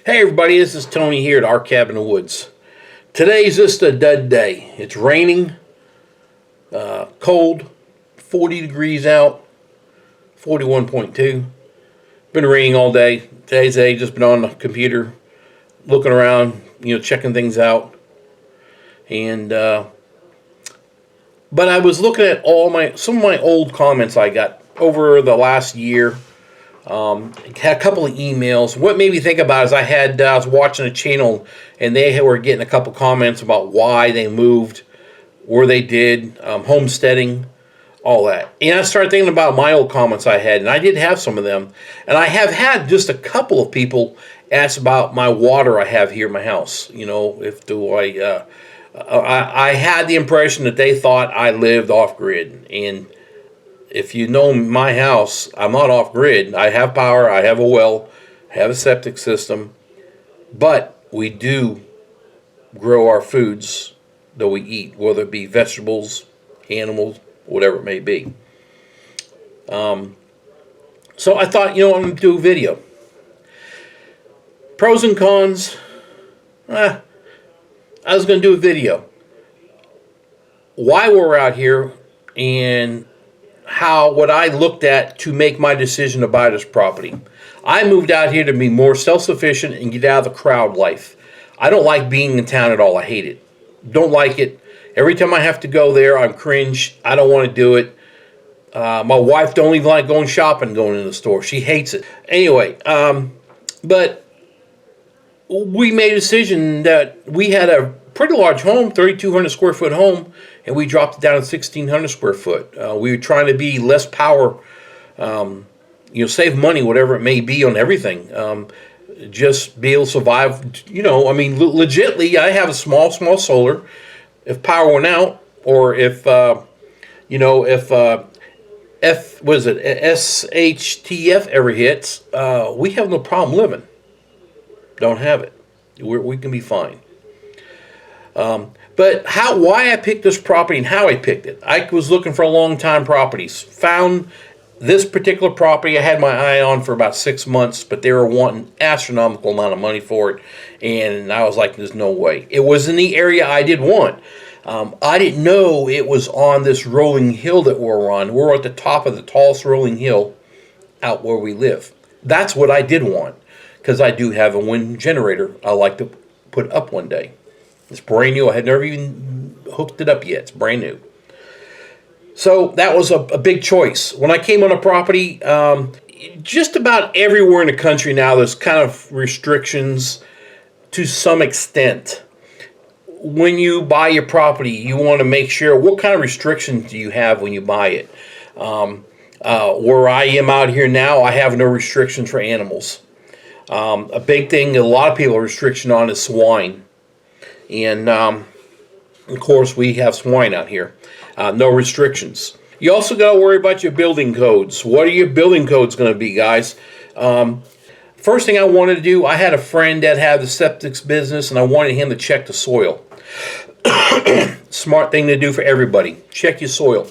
Hey everybody, this is Tony here at our cabin in the woods. Today's just a dud day. It's raining, cold, 40 degrees out, 41.2. Been raining all day. Today's day, just been on the computer, looking around, checking things out. And but I was looking at some of my old comments I got over the last year. Had a couple of emails. What made me think about it is I was watching a channel and they were getting a couple comments about why they moved, where they did, homesteading, all that. And I started thinking about my old comments I had, and I did have some of them. And I have had just a couple of people ask about my water I have here in my house. I had the impression that they thought I lived off grid, and if you know my house, I'm not off grid. I have power, I have a well, I have a septic system, but we do grow our foods that we eat, whether it be vegetables, animals, whatever it may be. So I thought, I'm going to do a video. Pros and cons. I was going to do a video. Why we're out here and what I looked at to make my decision to buy this property. I moved out here to be more self-sufficient and get out of the crowd life. I don't like being in town at all. I hate it. Don't like it. Every time I have to go there, I'm cringe. I don't want to do it. My wife don't even like going shopping, going in the store. She hates it. Anyway, but we made a decision that we had a pretty large home, 3,200 square foot home, and we dropped it down to 1,600 square foot. We were trying to be less power, save money, whatever it may be on everything. Just be able to survive, legitly, I have a small solar. If power went out, or if SHTF ever hits, we have no problem living. Don't have it. We can be fine. But why I picked this property and how I picked it. I was looking for a long time properties. Found this particular property I had my eye on for about 6 months, but they were wanting astronomical amount of money for it. And I was like, there's no way. It was in the area I did want. I didn't know it was on this rolling hill that we're on. We're at the top of the tallest rolling hill out where we live. That's what I did want, because I do have a wind generator I like to put up one day. It's brand new. I had never even hooked it up yet. It's brand new. So that was a big choice. When I came on a property, just about everywhere in the country now, there's kind of restrictions to some extent. When you buy your property, you want to make sure what kind of restrictions do you have when you buy it. Where I am out here now, I have no restrictions for animals. A big thing a lot of people are restriction on is swine. And, of course, we have swine out here. No restrictions. You also got to worry about your building codes. What are your building codes going to be, guys? First thing I wanted to do, I had a friend that had the septic business, and I wanted him to check the soil. Smart thing to do for everybody. Check your soil.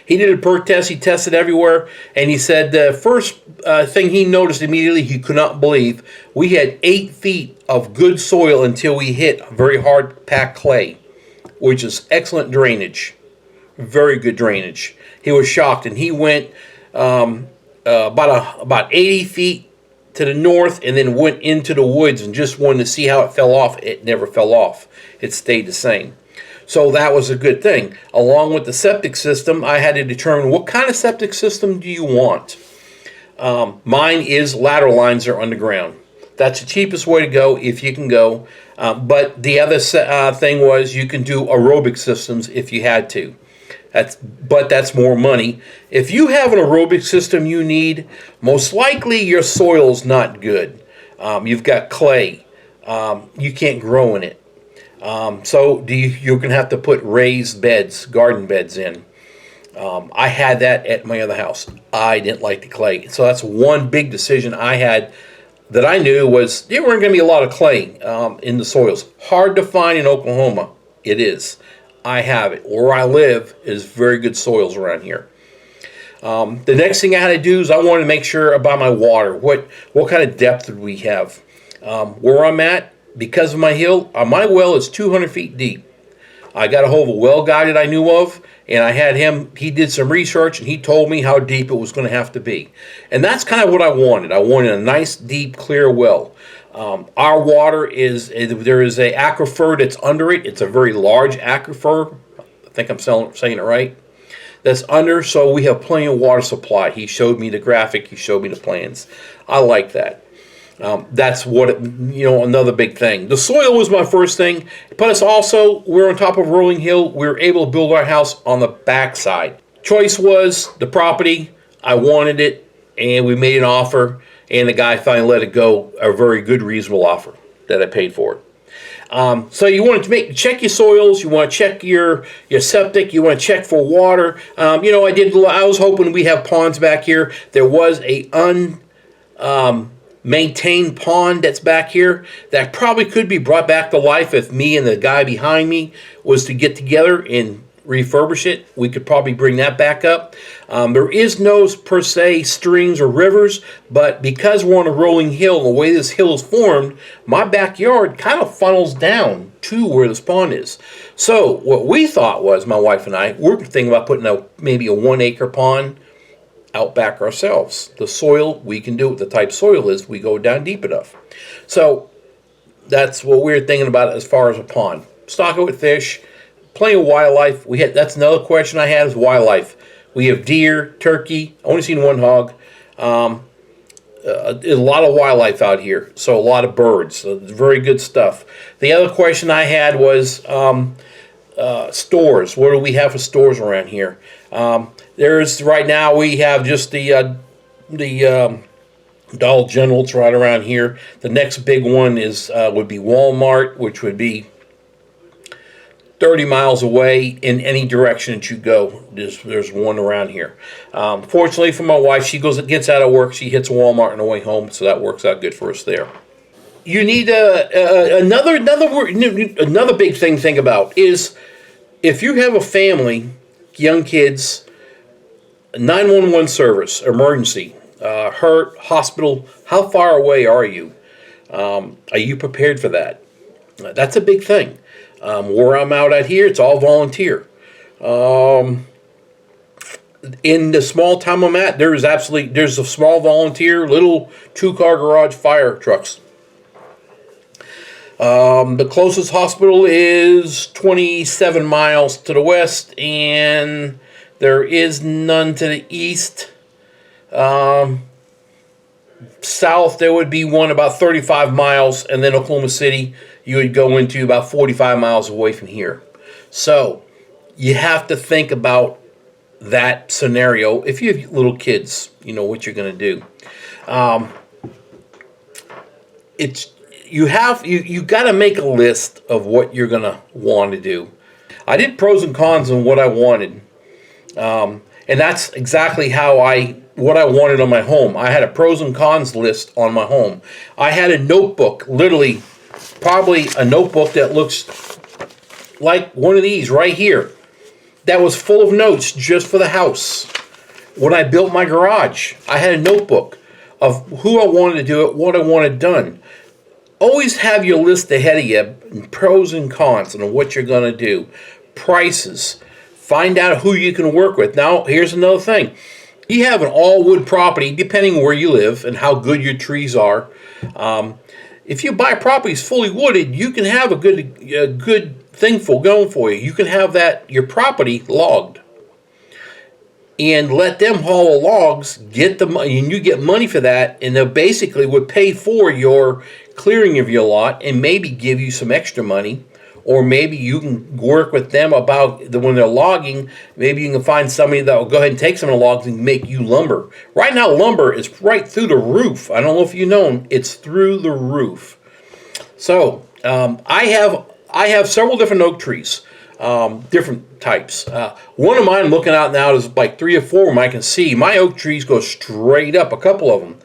He did a perk test. He tested everywhere, and he said the first thing he noticed immediately he could not believe, we had 8 feet of good soil until we hit very hard packed clay, which is excellent drainage, very good drainage. He was shocked, and he went about 80 feet to the north, and then went into the woods and just wanted to see how it fell off. It never fell off. It stayed the same. So that was a good thing. Along with the septic system, I had to determine what kind of septic system do you want. Mine is lateral lines that are underground. That's the cheapest way to go if you can go. But the other thing was you can do aerobic systems if you had to. That's more money. If you have an aerobic system you need, most likely your soil's not good. You've got clay. You can't grow in it. So you're going to have to put raised beds, garden beds in. I had that at my other house. I didn't like the clay. So that's one big decision I had that I knew was there weren't going to be a lot of clay in the soils. Hard to find in Oklahoma. It is. I have it. Where I live is very good soils around here. The next thing I had to do is I wanted to make sure about my water. What kind of depth did we have? Where I'm at, because of my hill, my well is 200 feet deep. I got a hold of a well guy that I knew of, and I had him, he did some research, and he told me how deep it was going to have to be. And that's kind of what I wanted. I wanted a nice, deep, clear well. Our water is, there is a aquifer that's under it. It's a very large aquifer. I think I'm saying it right. That's under, so we have plenty of water supply. He showed me the graphic. He showed me the plans. I like that. That's what, another big thing. The soil was my first thing, but it's also, we're on top of a rolling hill. We were able to build our house on the back side. Choice was the property. I wanted it, and we made an offer, and the guy finally let it go, a very good, reasonable offer that I paid for it. So you want to check your soils, you want to check your septic, you want to check for water. I was hoping we have ponds back here. There was a maintained pond that's back here that probably could be brought back to life if me and the guy behind me was to get together and refurbish it. We could probably bring that back up. There is no per se streams or rivers, but because we're on a rolling hill, the way this hill is formed, my backyard kind of funnels down to where this pond is. So what we thought was, my wife and I, we're thinking about putting maybe a 1 acre pond out back ourselves. The soil, we can do it. The type soil is, we go down deep enough. So that's what we're thinking about as far as a pond. Stock it with fish, plenty of wildlife. That's another question I had, is wildlife. We have deer, turkey. I only seen one hog. A lot of wildlife out here, so a lot of birds. Very good stuff. The other question I had was stores. What do we have for stores around here? There's right now we have just the Dollar General's right around here. The next big one would be Walmart, which would be 30 miles away in any direction that you go. There's one around here. Fortunately for my wife, she gets out of work, she hits Walmart on the way home, so that works out good for us there. You need another big thing to think about is, if you have a family, young kids, 911 service, emergency, hurt, hospital, how far away are you? Are you prepared for that? That's a big thing. Where I'm out at here, it's all volunteer. In the small town I'm at, there's a small volunteer, little 2-car garage fire trucks. The closest hospital is 27 miles to the west, and there is none to the east. South, there would be one about 35 miles, and then Oklahoma City, you would go into about 45 miles away from here. So you have to think about that scenario. If you have little kids, you know what you're going to do. You got to make a list of what you're going to want to do. I did pros and cons on what I wanted. And that's exactly what I wanted on my home. I had a pros and cons list on my home. I had a notebook, literally, probably a notebook that looks like one of these right here, that was full of notes just for the house. When I built my garage, I had a notebook of who I wanted to do it, what I wanted done. Always have your list ahead of you, pros and cons, and what you're going to do. Prices. Find out who you can work with. Now, here's another thing. You have an all-wood property, depending where you live and how good your trees are. If you buy properties fully wooded, you can have a good thing going for you. You can have your property logged. And let them haul the logs, get the money, and you get money for that, and they basically would pay for your clearing of your lot and maybe give you some extra money. Or maybe you can work with them about when they're logging. Maybe you can find somebody that will go ahead and take some of the logs and make you lumber. Right now, lumber is right through the roof. I don't know if you know, it's through the roof. So I have several different oak trees, different types. One of mine, looking out now, is like 3 or 4 of them I can see. My oak trees go straight up, a couple of them.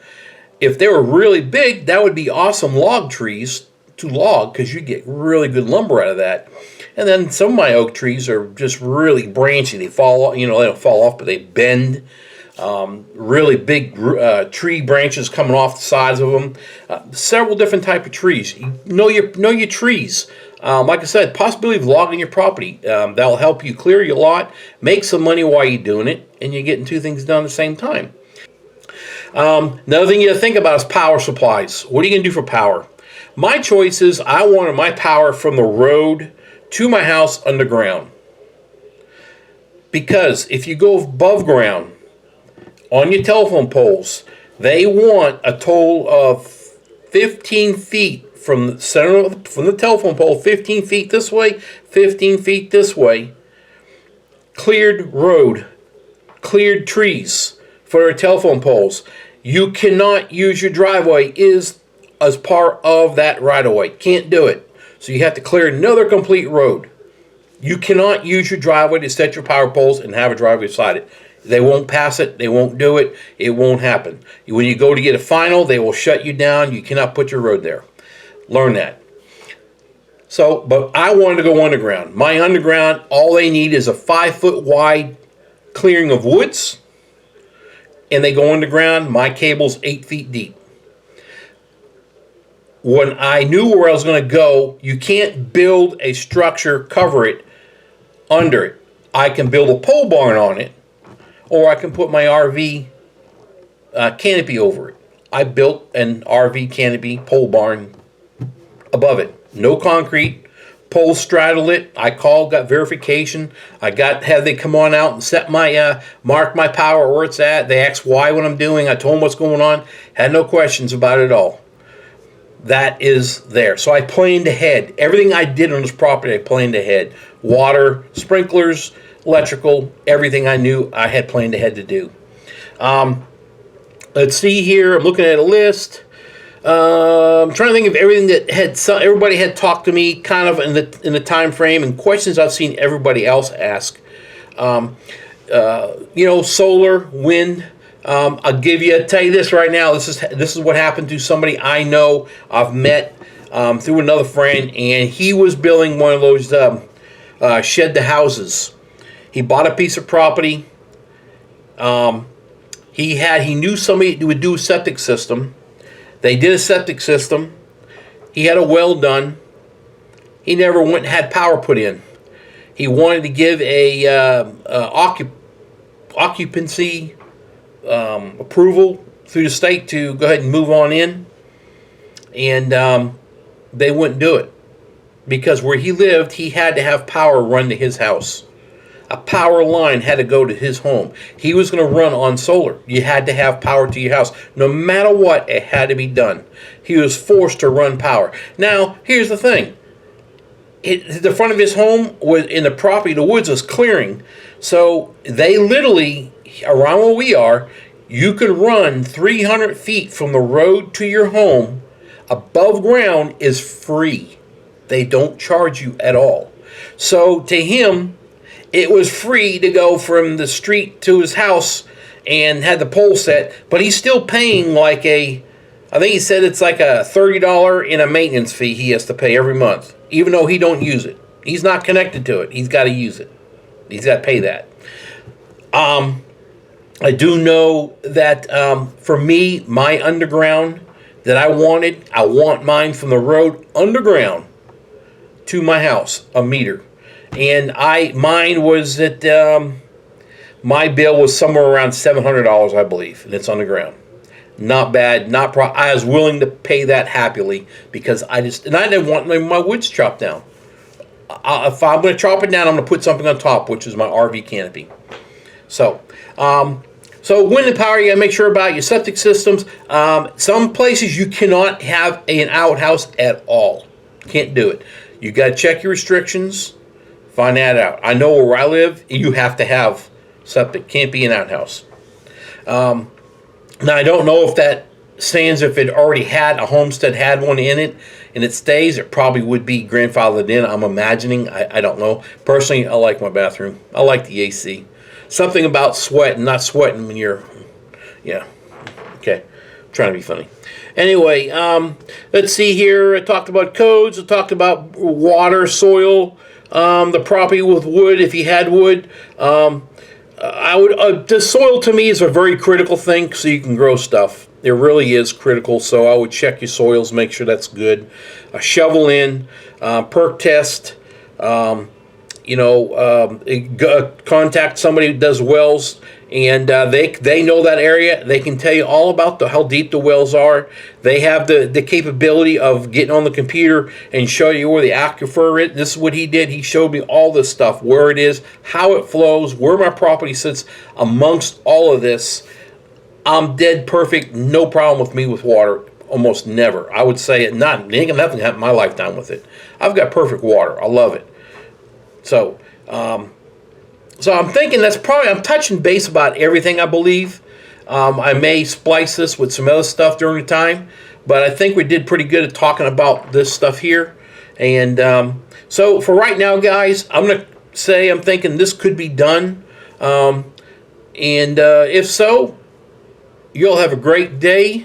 If they were really big, that would be awesome log trees to log, because you get really good lumber out of that. And then some of my oak trees are just really branchy. They fall, they don't fall off, but they bend. really big tree branches coming off the sides of them. Several different type of trees. Know your trees. Like I said, possibility of logging your property. That'll help you clear your lot, make some money while you're doing it, and you're getting two things done at the same time. Another thing you have to think about is power supplies. What are you going to do for power? My choice is I wanted my power from the road to my house underground. Because if you go above ground on your telephone poles, they want a total of 15 feet from the center from the telephone pole, 15 feet this way, 15 feet this way, cleared road, cleared trees for their telephone poles. You cannot use your driveway as part of that right-of-way. Can't do it. So you have to clear another complete road. You cannot use your driveway to set your power poles and have a driveway beside it. They won't pass it. They won't do it. It won't happen. When you go to get a final, they will shut you down. You cannot put your road there. Learn that. So, but I wanted to go underground. My underground, all they need is a 5-foot wide clearing of woods, and they go underground. My cable's 8 feet deep. When I knew where I was going to go, you can't build a structure, cover it, under it. I can build a pole barn on it, or I can put my RV canopy over it. I built an RV canopy pole barn above it. No concrete. Poles straddle it. I called, got verification. Had they come on out and set my mark my power where it's at. They asked why, what I'm doing. I told them what's going on. Had no questions about it at all. That is there. So I planned ahead. Everything I did on this property, I planned ahead. Water, sprinklers, electrical, everything I knew I had planned ahead to do. Let's see here. I'm looking at a list. I'm trying to think of everything that everybody had talked to me kind of in the time frame and questions I've seen everybody else ask. Solar, wind. I'll tell you this right now. This is what happened to somebody I know. I've met through another friend, and he was building one of those shed to houses. He bought a piece of property. He knew somebody who would do a septic system. They did a septic system. He had a well done. He never went and had power put in. He wanted to give a occupancy approval through the state to go ahead and move on in, and they wouldn't do it because where he lived, he had to have power run to his house. A power line had to go to his home. He was going to run on solar. You had to have power to your house. No matter what, it had to be done. He was forced to run power. Now, here's the thing. The front of his home was in the property, the woods was clearing. So they literally, around where we are, you could run 300 feet from the road to your home. Above ground is free. They don't charge you at all. So to him, it was free to go from the street to his house and had the pole set, but he's still paying I think he said it's like a $30 in a maintenance fee he has to pay every month, even though he don't use it. He's not connected to it. He's got to use it. He's got to pay that. I do know that for me, my underground that I want mine from the road underground to my house, a meter. And mine was that my bill was somewhere around $700, I believe, and it's underground. Not bad, I was willing to pay that happily because I didn't want my woods chopped down. If I'm going to chop it down, I'm going to put something on top, which is my RV canopy. So wind and power, you got to make sure about your septic systems. Some places you cannot have an outhouse at all. Can't do it. You got to check your restrictions. Find that out. I know where I live, you have to have septic. Can't be an outhouse. Now, I don't know if that stands if it already had a homestead had one in it and it stays. It probably would be grandfathered in. I'm imagining. I don't know. Personally, I like my bathroom. I like the AC. Something about sweating, not sweating when you're, yeah. Okay. I'm trying to be funny. Anyway, let's see here. I talked about codes. I talked about water, soil. The property with wood, if you had wood. the soil to me is a very critical thing so you can grow stuff. It really is critical, so I would check your soils, make sure that's good. Shovel in, perk test, contact somebody who does wells, and they know that area. They can tell you all about how deep the wells are. They have the capability of getting on the computer and show you where the aquifer is. This is what he did. He showed me all this stuff, where it is, how it flows, where my property sits amongst all of this. I'm dead perfect, no problem with me with water, almost never. I would say it ain't gonna happen in my lifetime with it. I've got perfect water. I love it. So, so I'm thinking I'm touching base about everything, I believe. I may splice this with some other stuff during the time, but I think we did pretty good at talking about this stuff here. And so for right now, guys, I'm going to say I'm thinking this could be done. And if so, you'll have a great day.